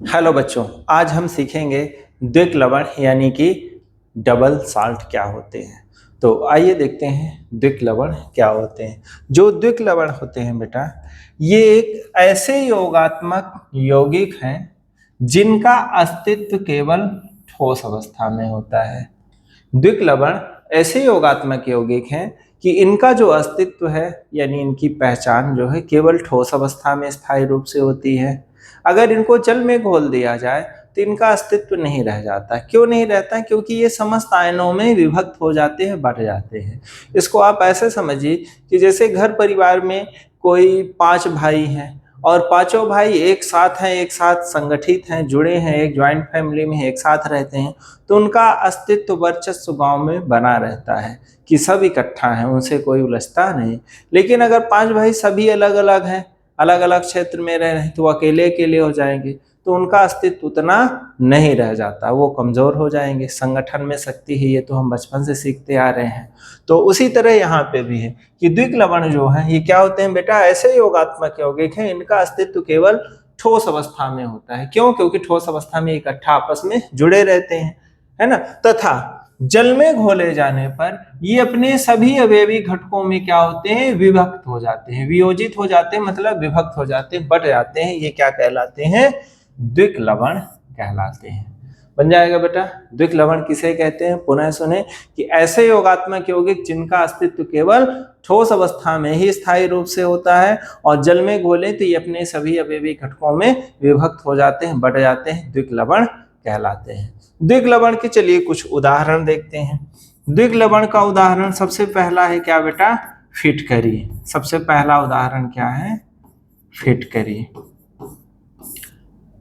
Hello बच्चों, आज हम सीखेंगे द्विक लवण यानी कि डबल साल्ट क्या होते हैं। तो आइए देखते हैं द्विक लवण क्या होते हैं। जो द्विक लवण होते हैं बेटा, ये एक ऐसे योगात्मक यौगिक हैं जिनका अस्तित्व केवल ठोस अवस्था में होता है। द्विक लवण ऐसे योगात्मक यौगिक हैं कि इनका जो अस्तित्व है यानी इनकी पहचान जो है केवल ठोस अवस्था में स्थायी रूप से होती है। अगर इनको जल में घोल दिया जाए तो इनका अस्तित्व नहीं रह जाता। क्यों नहीं रहता? क्योंकि ये समस्त आयनों में विभक्त हो जाते हैं, बट जाते हैं। इसको आप ऐसे समझिए कि जैसे घर परिवार में कोई 5 भाई हैं और पांचों भाई एक साथ हैं, एक साथ संगठित हैं, जुड़े हैं, एक ज्वाइंट फैमिली में एक साथ रहते हैं, तो उनका अस्तित्व वर्चस्व गांव में बना रहता है कि सब इकट्ठा हैं, उनसे कोई उलझता नहीं। लेकिन अगर 5 भाई सभी अलग अलग हैं, अलग अलग क्षेत्र में रह रहे हैं, तो अकेले अकेले हो जाएंगे, तो उनका अस्तित्व उतना नहीं रह जाता, वो कमजोर हो जाएंगे। संगठन में शक्ति है, ये तो हम बचपन से सीखते आ रहे हैं। तो उसी तरह यहाँ पे भी है कि द्विक लवण जो है ये क्या होते हैं बेटा, ऐसे योगात्मक यौगिक हैं, इनका अस्तित्व केवल ठोस अवस्था में होता है। क्यों? क्योंकि ठोस अवस्था में इकट्ठा आपस में जुड़े रहते हैं, है ना। तथा जल में घोले जाने पर ये अपने सभी अवयवी घटकों में क्या होते हैं, विभक्त हो जाते हैं, वियोजित हो जाते हैं, मतलब विभक्त हो जाते हैं, बट जाते हैं। ये क्या कहलाते हैं? द्विक लवण कहलाते हैं। बन जाएगा बेटा। द्विक लवण किसे कहते हैं? पुनः सुने कि ऐसे योगात्मक यौगिक जिनका अस्तित्व केवल ठोस अवस्था में ही स्थायी रूप से होता है और जल में घोले तो ये अपने सभी अवयवी घटकों में विभक्त हो जाते हैं, बट जाते हैं, द्विक लवण कहलाते हैं। द्विक लवण के चलिए कुछ उदाहरण देखते हैं। द्विक लवण का उदाहरण सबसे पहला है क्या बेटा? फिटकरी। सबसे पहला उदाहरण क्या है? फिटकरी।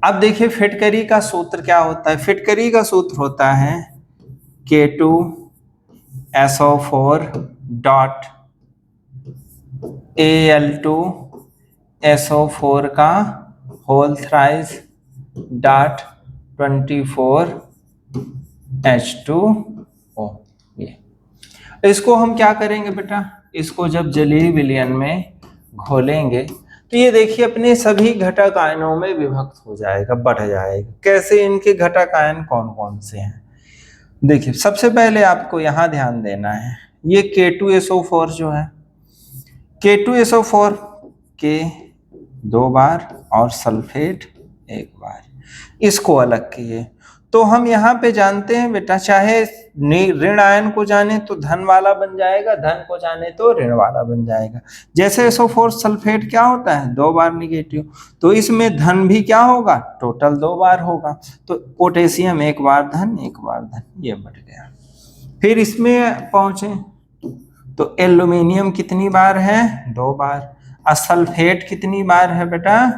अब देखिए फिटकरी का सूत्र क्या होता है। फिटकरी का सूत्र होता है K2SO4 डॉट Al2SO4 का होल थ्राइस डॉट 24H2O। ये इसको हम क्या करेंगे बेटा, इसको जब जलीय विलयन में घोलेंगे तो ये देखिए अपने सभी घटक आयनों में विभक्त हो जाएगा, बढ़ जाएगा। कैसे? इनके घटक आयन कौन कौन से हैं देखिए। सबसे पहले आपको यहां ध्यान देना है, ये K2SO4 जो है, K2SO4 के 2 बार और सल्फेट 1 बार, इसको अलग किए। तो हम यहाँ पे जानते हैं बेटा, चाहे ऋण आयन को जाने तो धन वाला बन जाएगा, धन को जाने तो ऋण वाला बन जाएगा। जैसे SO4 सल्फेट क्या होता है? 2 बार निगेटिव, तो इसमें धन भी क्या होगा? टोटल 2 बार होगा। तो पोटेशियम 1 बार धन, 1 बार धन, ये बढ़ गया। फिर इसमें पहुंचे तो एल्यूमिनियम कितनी बार है? 2 बार। सल्फेट कितनी बार है बेटा?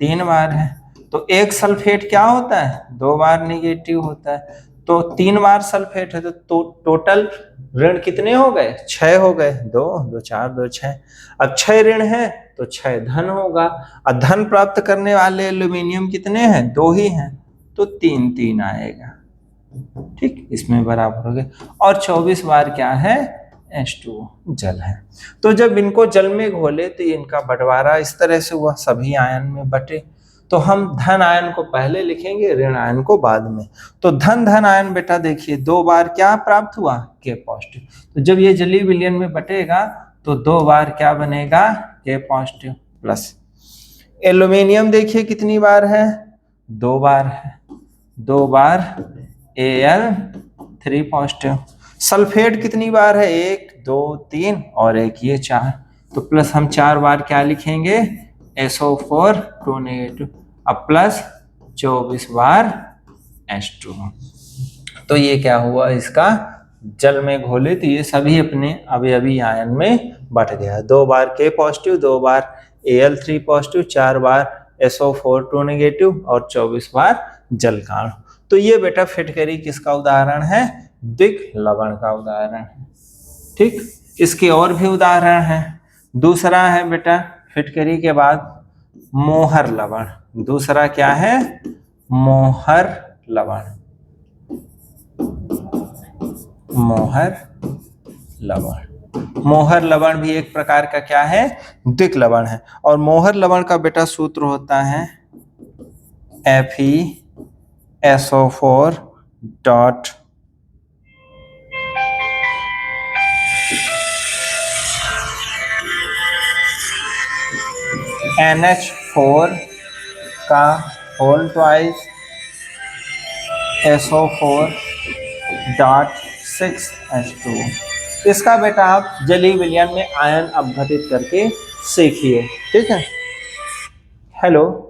3 बार है। तो एक सल्फेट क्या होता है? 2 बार निगेटिव होता है। तो 3 बार सल्फेट है तो टोटल ऋण कितने हो गए? 6 हो गए। 2 2 4 2 6। अब 6 ऋण है तो 6 धन होगा। और धन प्राप्त करने वाले एल्यूमिनियम कितने हैं? 2 ही हैं, तो 3 3 आएगा। ठीक, इसमें बराबर हो गए। और 24 बार क्या है? H2O जल है। तो जब इनको जल में घोले तो इनका बंटवारा इस तरह से हुआ, सभी आयन में बटे। तो हम धन आयन को पहले लिखेंगे, ऋण आयन को बाद में। तो धन धन आयन बेटा देखिए 2 बार क्या प्राप्त हुआ? K positive. तो जब ये जलीय विलयन में बटेगा तो 2 बार क्या बनेगा? K positive plus. एल्यूमिनियम देखिए कितनी बार है? 2 बार है। 2 बार Al3 पॉजिटिव। सल्फेट कितनी बार है? 1 2 3 और 1 ये 4। तो प्लस हम 4 बार क्या लिखेंगे? SO4 2 negative. अब प्लस 24 बार H2। तो ये क्या हुआ? इसका जल में घोले तो ये सभी अपने अवयवी आयन में बट गया। 2 बार K पॉजिटिव, 2 बार Al3 पॉजिटिव, 4 बार SO4 2 नेगेटिव और 24 बार जल का अणु। तो ये बेटा फिटकरी किसका उदाहरण है? द्विक लवण का उदाहरण है। ठीक, इसके और भी उदाहरण हैं। दूसरा है बेटा फिटकरी के बाद मोहर लवण। दूसरा क्या है? मोहर लवण। मोहर लवण। मोहर लवण भी एक प्रकार का क्या है? द्विक लवण है। और मोहर लवण का बेटा सूत्र होता है FeSO4 डॉट NH4 का whole twice SO4 dot 6H2। इसका बेटा आप जलीय विलयन में आयन अपघटित करके सीखिए। ठीक है। हेलो।